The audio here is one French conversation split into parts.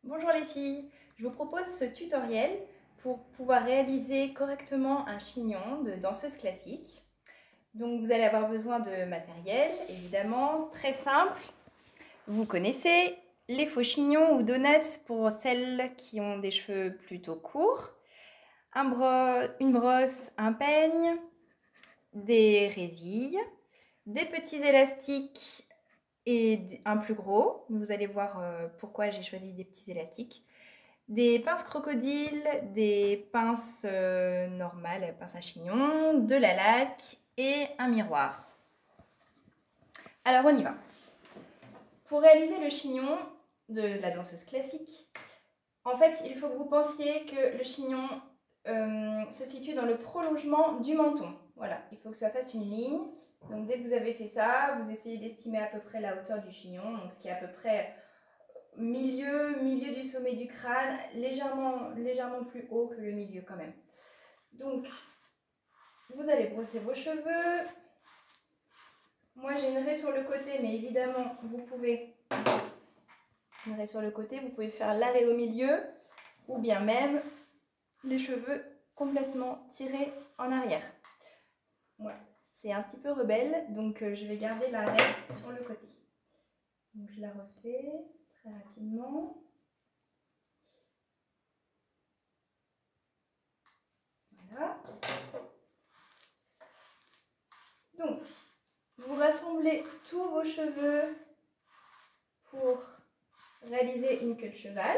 Bonjour les filles, je vous propose ce tutoriel pour pouvoir réaliser correctement un chignon de danseuse classique. Donc vous allez avoir besoin de matériel, évidemment, très simple. Vous connaissez les faux chignons ou donuts pour celles qui ont des cheveux plutôt courts, une brosse, un peigne, des résilles, des petits élastiques et un plus gros. Vous allez voir pourquoi j'ai choisi des petits élastiques. Des pinces crocodiles, des pinces normales, pinces à chignon, de la laque et un miroir. Alors on y va. Pour réaliser le chignon de la danseuse classique, en fait il faut que vous pensiez que le chignon se situe dans le prolongement du menton. Voilà, il faut que ça fasse une ligne. Donc dès que vous avez fait ça, vous essayez d'estimer à peu près la hauteur du chignon, donc ce qui est à peu près milieu du sommet du crâne, légèrement plus haut que le milieu quand même. Donc, vous allez brosser vos cheveux. Moi, j'ai une raie sur le côté, mais évidemment, vous pouvez une raie sur le côté, vous pouvez faire la raie au milieu, ou bien même les cheveux complètement tirés en arrière. Voilà, c'est un petit peu rebelle, donc je vais garder la raie sur le côté. Donc, je la refais très rapidement. Voilà. Donc, vous rassemblez tous vos cheveux pour réaliser une queue de cheval.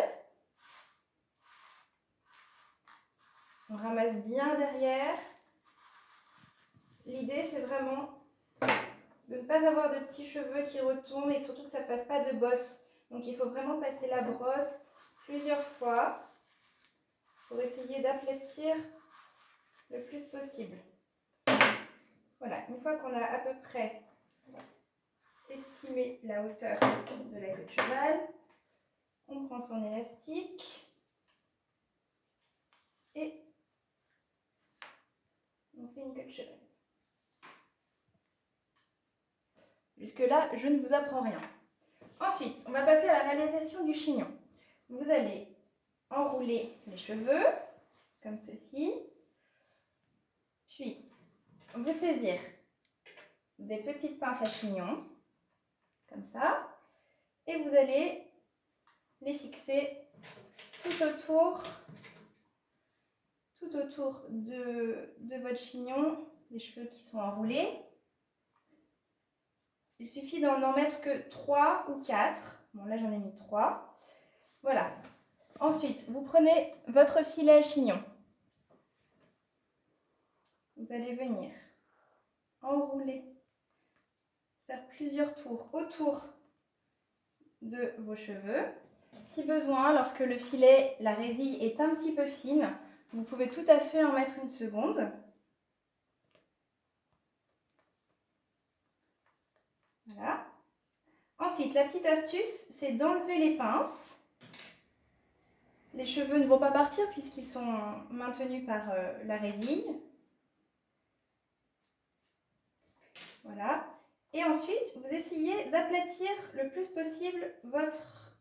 On ramasse bien derrière. L'idée, c'est vraiment de ne pas avoir de petits cheveux qui retombent et surtout que ça ne fasse pas de bosse. Donc, il faut vraiment passer la brosse plusieurs fois pour essayer d'aplatir le plus possible. Voilà, une fois qu'on a à peu près estimé la hauteur de la queue de cheval, on prend son élastique et on fait une queue de cheval. Jusque-là, je ne vous apprends rien. Ensuite, on va passer à la réalisation du chignon. Vous allez enrouler les cheveux, comme ceci, puis vous saisir des petites pinces à chignon, comme ça, et vous allez les fixer tout autour de votre chignon, les cheveux qui sont enroulés. Il suffit d'en mettre que 3 ou 4. Bon, là, j'en ai mis 3. Voilà. Ensuite, vous prenez votre filet à chignon. Vous allez venir enrouler, faire plusieurs tours autour de vos cheveux. Si besoin, lorsque le filet, la résille est un petit peu fine, vous pouvez tout à fait en mettre une seconde. Voilà. Ensuite, la petite astuce, c'est d'enlever les pinces. Les cheveux ne vont pas partir puisqu'ils sont maintenus par la résille. Voilà. Et ensuite, vous essayez d'aplatir le plus possible votre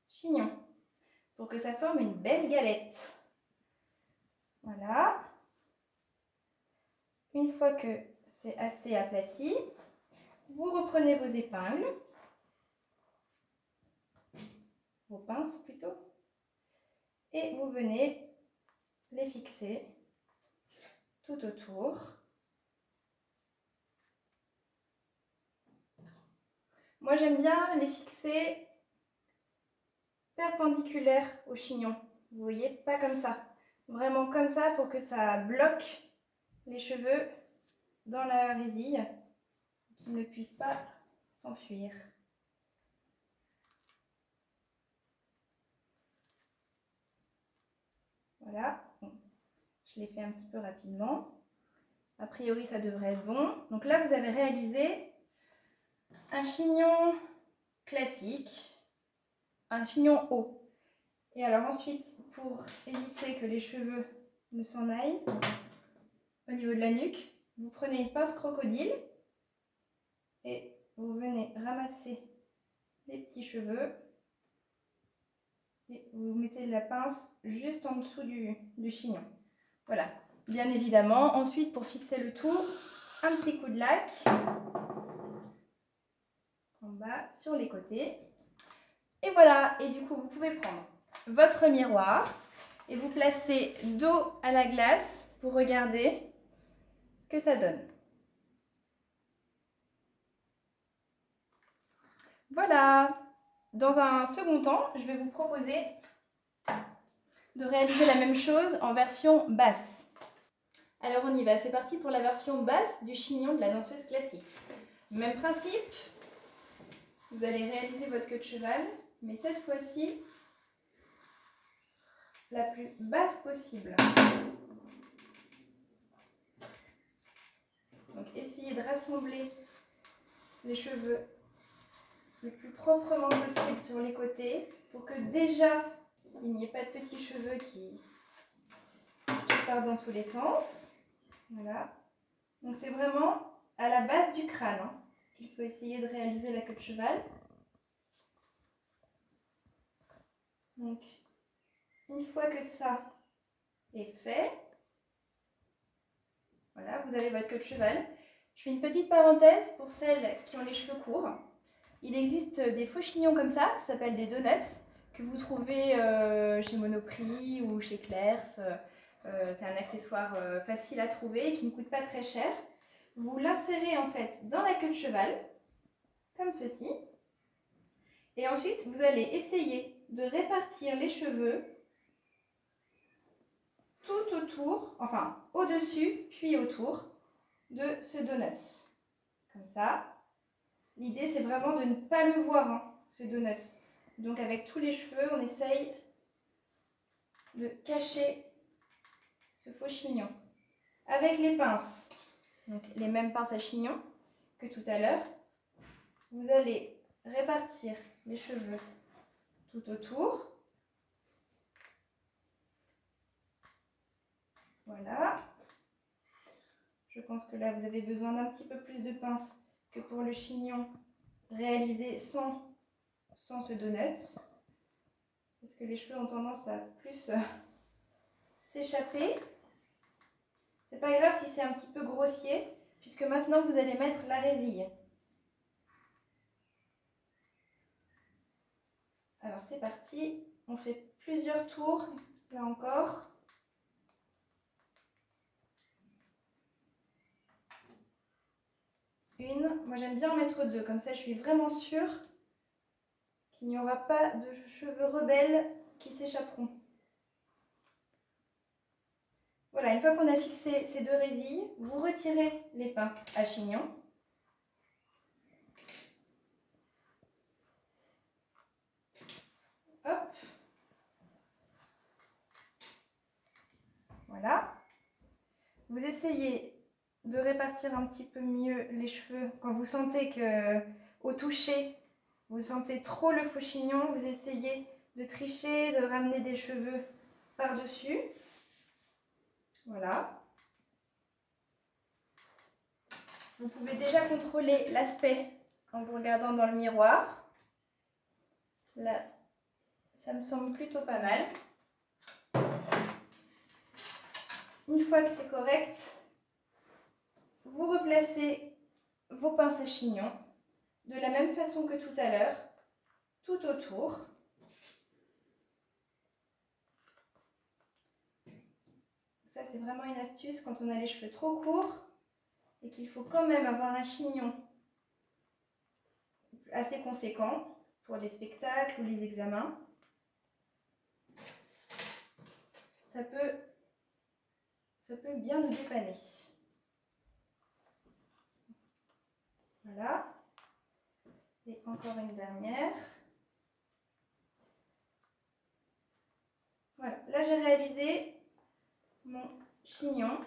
chignon pour que ça forme une belle galette. Voilà. Une fois que c'est assez aplati, vous reprenez vos épingles, vos pinces plutôt, et vous venez les fixer tout autour. Moi, j'aime bien les fixer perpendiculaires au chignon. Vous voyez, pas comme ça. Vraiment comme ça pour que ça bloque les cheveux dans la résille, qu'ils ne puissent pas s'enfuir. Voilà. Bon, je l'ai fait un petit peu rapidement. A priori, ça devrait être bon. Donc là, vous avez réalisé un chignon classique, un chignon haut. Et alors ensuite, pour éviter que les cheveux ne s'en aillent, au niveau de la nuque, vous prenez une pince crocodile et vous venez ramasser les petits cheveux Et vous mettez la pince juste en dessous du chignon. Voilà, bien évidemment. Ensuite, pour fixer le tout, un petit coup de lac en bas sur les côtés. Et voilà, et du coup, vous pouvez prendre votre miroir et vous placer dos à la glace pour regarder ce que ça donne. Voilà. Dans un second temps, je vais vous proposer de réaliser la même chose en version basse. Alors on y va, c'est parti pour la version basse du chignon de la danseuse classique. Même principe, vous allez réaliser votre queue de cheval, mais cette fois-ci, la plus basse possible. Donc essayez de rassembler les cheveux le plus proprement possible sur les côtés pour que déjà il n'y ait pas de petits cheveux qui partent dans tous les sens. Voilà. Donc c'est vraiment à la base du crâne qu'il faut essayer de réaliser la queue de cheval. Donc une fois que ça est fait, voilà, vous avez votre queue de cheval. Je fais une petite parenthèse pour celles qui ont les cheveux courts. Il existe des faux chignons comme ça s'appellent des donuts, que vous trouvez chez Monoprix ou chez Claire's. C'est un accessoire facile à trouver qui ne coûte pas très cher. Vous l'insérez en fait dans la queue de cheval, comme ceci. Et ensuite, vous allez essayer de répartir les cheveux tout autour, enfin au-dessus puis autour de ce donut. Comme ça. L'idée, c'est vraiment de ne pas le voir, ce donut. Donc avec tous les cheveux, on essaye de cacher ce faux chignon. Avec les pinces, donc les mêmes pinces à chignon que tout à l'heure, vous allez répartir les cheveux tout autour. Voilà. Je pense que là, vous avez besoin d'un petit peu plus de pinces que pour le chignon réalisé sans ce donut. Parce que les cheveux ont tendance à plus s'échapper. C'est pas grave si c'est un petit peu grossier, puisque maintenant vous allez mettre la résille. Alors c'est parti, on fait plusieurs tours, là encore. Moi j'aime bien en mettre deux, comme ça je suis vraiment sûre qu'il n'y aura pas de cheveux rebelles qui s'échapperont. Voilà, une fois qu'on a fixé ces deux résilles, vous retirez les pinces à chignon. Hop. Voilà. Vous essayez de répartir un petit peu mieux les cheveux. Quand vous sentez que, au toucher, vous sentez trop le faux chignon, vous essayez de tricher, de ramener des cheveux par-dessus. Voilà. Vous pouvez déjà contrôler l'aspect en vous regardant dans le miroir. Là, ça me semble plutôt pas mal. Une fois que c'est correct, vous replacez vos pinces à chignon de la même façon que tout à l'heure, tout autour. Ça, c'est vraiment une astuce quand on a les cheveux trop courts et qu'il faut quand même avoir un chignon assez conséquent pour les spectacles ou les examens. Ça peut bien le dépanner. Voilà. Et encore une dernière. Voilà. Là, j'ai réalisé mon chignon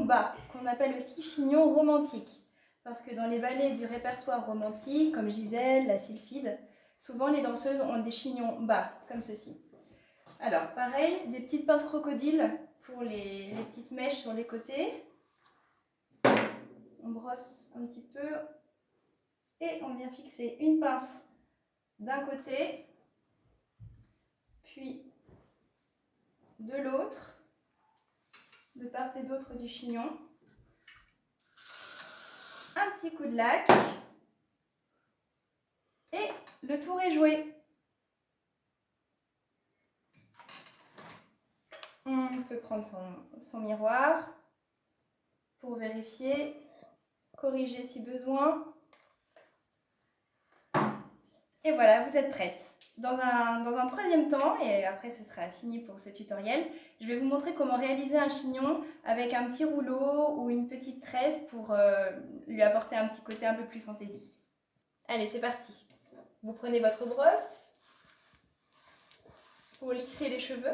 bas, qu'on appelle aussi chignon romantique. Parce que dans les ballets du répertoire romantique, comme Gisèle, la Sylphide, souvent les danseuses ont des chignons bas, comme ceci. Alors, pareil, des petites pinces crocodiles pour les petites mèches sur les côtés. On brosse un petit peu et on vient fixer une pince d'un côté de l'autre, de part et d'autre du chignon. Un petit coup de lac. Et le tour est joué. On peut prendre son miroir pour vérifier, corriger si besoin. Et voilà, vous êtes prête. Dans un troisième temps, et après ce sera fini pour ce tutoriel, je vais vous montrer comment réaliser un chignon avec un petit rouleau ou une petite tresse pour lui apporter un petit côté un peu plus fantaisie. Allez, c'est parti. Vous prenez votre brosse pour lisser les cheveux.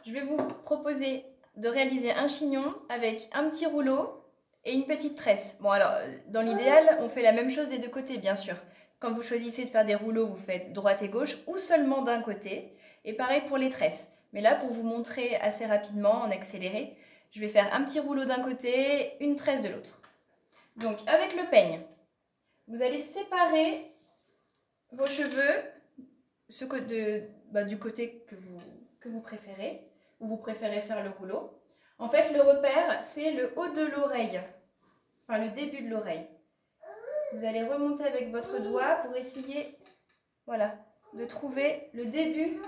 Je vais vous proposer de réaliser un chignon avec un petit rouleau et une petite tresse. Bon alors, dans l'idéal, on fait la même chose des deux côtés, bien sûr. Quand vous choisissez de faire des rouleaux, vous faites droite et gauche ou seulement d'un côté. Et pareil pour les tresses. Mais là, pour vous montrer assez rapidement, en accéléré, je vais faire un petit rouleau d'un côté, une tresse de l'autre. Donc, avec le peigne, vous allez séparer vos cheveux du côté que vous préférez, ou vous préférez faire le rouleau. En fait, le repère, c'est le haut de l'oreille, enfin le début de l'oreille. Vous allez remonter avec votre doigt pour essayer, voilà, de trouver le début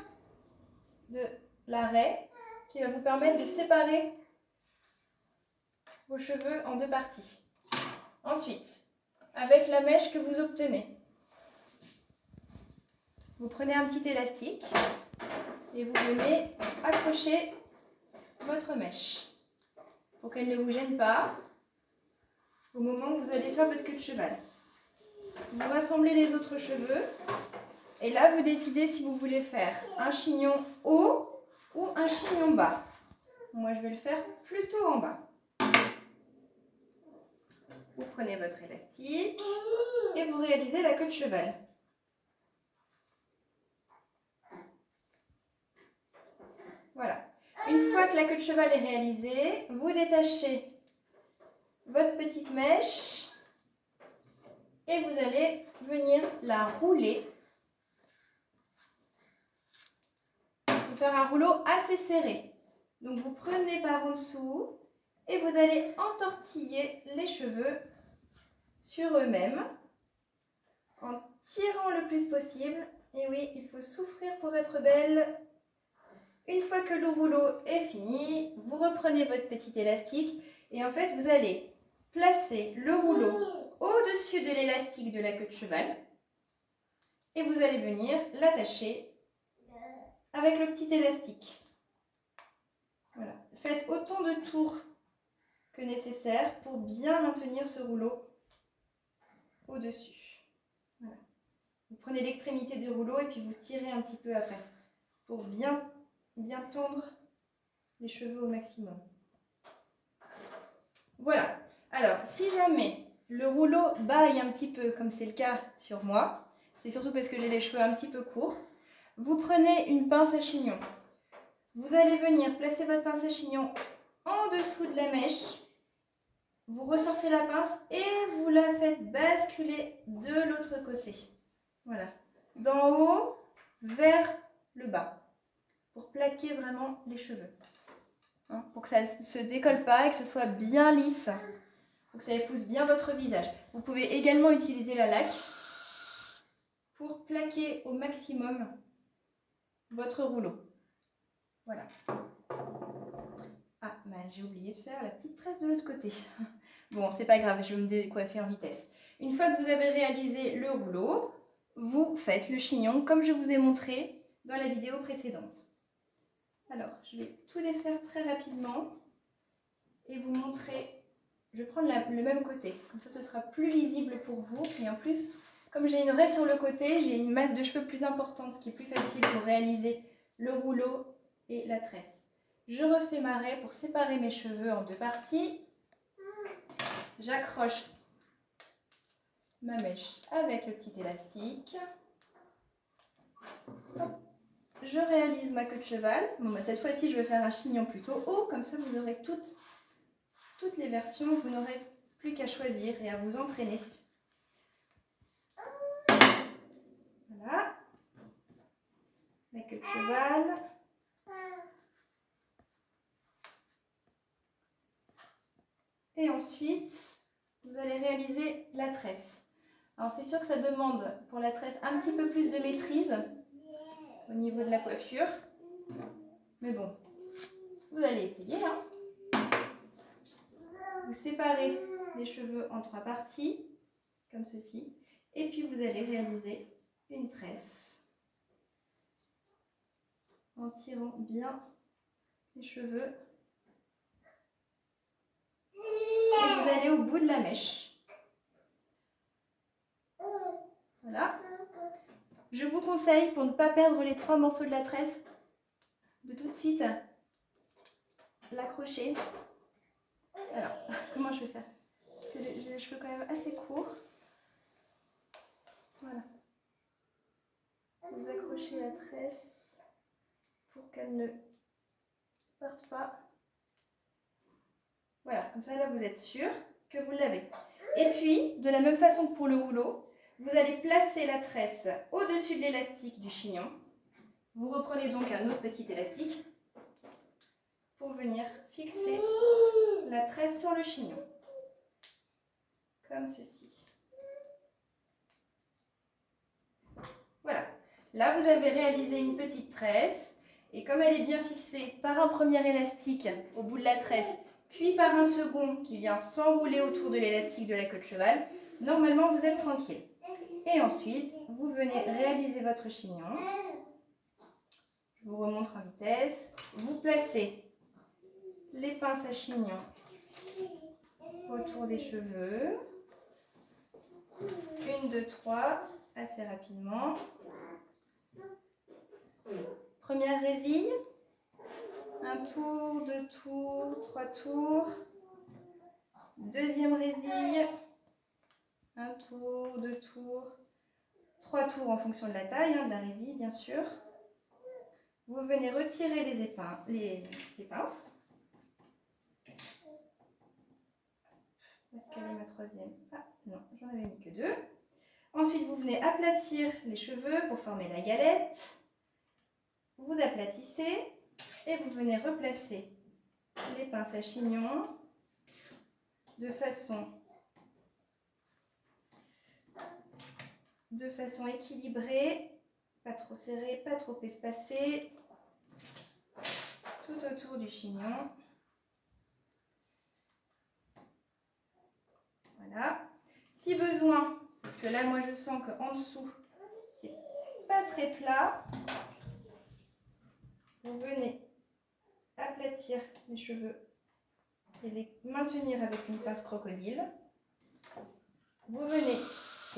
de l'arrêt qui va vous permettre de séparer vos cheveux en deux parties. Ensuite, avec la mèche que vous obtenez, vous prenez un petit élastique et vous venez accrocher votre mèche pour qu'elle ne vous gêne pas au moment où vous allez faire votre queue de cheval. Vous rassemblez les autres cheveux et là vous décidez si vous voulez faire un chignon haut ou un chignon bas. Moi je vais le faire plutôt en bas. Vous prenez votre élastique et vous réalisez la queue de cheval. Voilà. Une fois que la queue de cheval est réalisée, vous détachez votre petite mèche et vous allez venir la rouler. Il faut faire un rouleau assez serré. Donc vous prenez par en dessous et vous allez entortiller les cheveux sur eux-mêmes en tirant le plus possible. Et oui, il faut souffrir pour être belle. Une fois que le rouleau est fini, vous reprenez votre petit élastique et en fait vous allez placer le rouleau au-dessus de l'élastique de la queue de cheval et vous allez venir l'attacher avec le petit élastique. Voilà. Faites autant de tours que nécessaire pour bien maintenir ce rouleau au-dessus. Voilà. Vous prenez l'extrémité du rouleau et puis vous tirez un petit peu après pour bien tendre les cheveux au maximum. Voilà. Alors, si jamais le rouleau baille un petit peu, comme c'est le cas sur moi, c'est surtout parce que j'ai les cheveux un petit peu courts, vous prenez une pince à chignon. Vous allez venir placer votre pince à chignon en dessous de la mèche. Vous ressortez la pince et vous la faites basculer de l'autre côté. Voilà. D'en haut vers le bas. Pour plaquer vraiment les cheveux. Hein, pour que ça ne se décolle pas et que ce soit bien lisse. Pour que ça épouse bien votre visage. Vous pouvez également utiliser la laque pour plaquer au maximum votre rouleau. Voilà. Ah, bah, j'ai oublié de faire la petite tresse de l'autre côté. Bon, c'est pas grave, je vais me décoiffer en vitesse. Une fois que vous avez réalisé le rouleau, vous faites le chignon comme je vous ai montré dans la vidéo précédente. Alors, je vais tout défaire très rapidement et vous montrer. Je vais prendre le même côté, comme ça ce sera plus lisible pour vous. Et en plus, comme j'ai une raie sur le côté, j'ai une masse de cheveux plus importante, ce qui est plus facile pour réaliser le rouleau et la tresse. Je refais ma raie pour séparer mes cheveux en deux parties. J'accroche ma mèche avec le petit élastique. Hop. Je réalise ma queue de cheval. Bon, bah, cette fois-ci, je vais faire un chignon plutôt haut. Comme ça, vous aurez toutes les versions. Vous n'aurez plus qu'à choisir et à vous entraîner. Voilà. La queue de cheval. Et ensuite, vous allez réaliser la tresse. Alors c'est sûr que ça demande pour la tresse un petit peu plus de maîtrise au niveau de la coiffure. Mais bon, vous allez essayer. Hein. Vous séparez les cheveux en 3 parties, comme ceci. Et puis vous allez réaliser une tresse en tirant bien les cheveux. Et vous allez au bout de la mèche. Voilà. Je vous conseille, pour ne pas perdre les 3 morceaux de la tresse, de tout de suite l'accrocher. Alors, comment je vais faire? Parce que j'ai les cheveux quand même assez courts. Voilà. Vous accrochez la tresse pour qu'elle ne parte pas. Voilà, comme ça là vous êtes sûr que vous l'avez. Et puis, de la même façon que pour le rouleau, vous allez placer la tresse au-dessus de l'élastique du chignon. Vous reprenez donc un autre petit élastique pour venir fixer la tresse sur le chignon. Comme ceci. Voilà. Là, vous avez réalisé une petite tresse. Et comme elle est bien fixée par un premier élastique au bout de la tresse, puis par un second qui vient s'enrouler autour de l'élastique de la queue de cheval, normalement, vous êtes tranquille. Et ensuite, vous venez réaliser votre chignon. Je vous remontre en vitesse. Vous placez les pinces à chignon autour des cheveux. 1, 2, 3, assez rapidement. Première résille. 1 tour, 2 tours, 3 tours. Deuxième résille. 1 tour, 2 tours, 3 tours en fonction de la taille, de la résille bien sûr. Vous venez retirer les pinces. Est-ce qu'elle est ma troisième? Ah non, j'en avais mis que 2. Ensuite, vous venez aplatir les cheveux pour former la galette. Vous aplatissez et vous venez replacer les pinces à chignon de façon équilibrée, pas trop serrée, pas trop espacée, tout autour du chignon. Voilà. Si besoin, parce que là moi je sens qu'en dessous c'est pas très plat, vous venez aplatir les cheveux et les maintenir avec une pince crocodile. Vous venez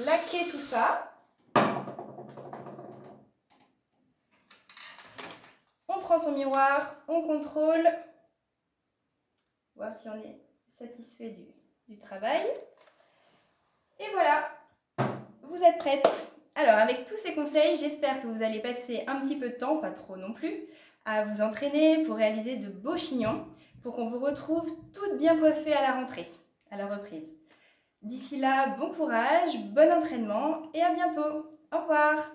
laquer tout ça. On prend son miroir, on contrôle, voir si on est satisfait du travail. Et voilà, vous êtes prête. Alors avec tous ces conseils, j'espère que vous allez passer un petit peu de temps, pas trop non plus, à vous entraîner pour réaliser de beaux chignons, pour qu'on vous retrouve toutes bien coiffées à la rentrée, à la reprise. D'ici là, bon courage, bon entraînement et à bientôt. Au revoir.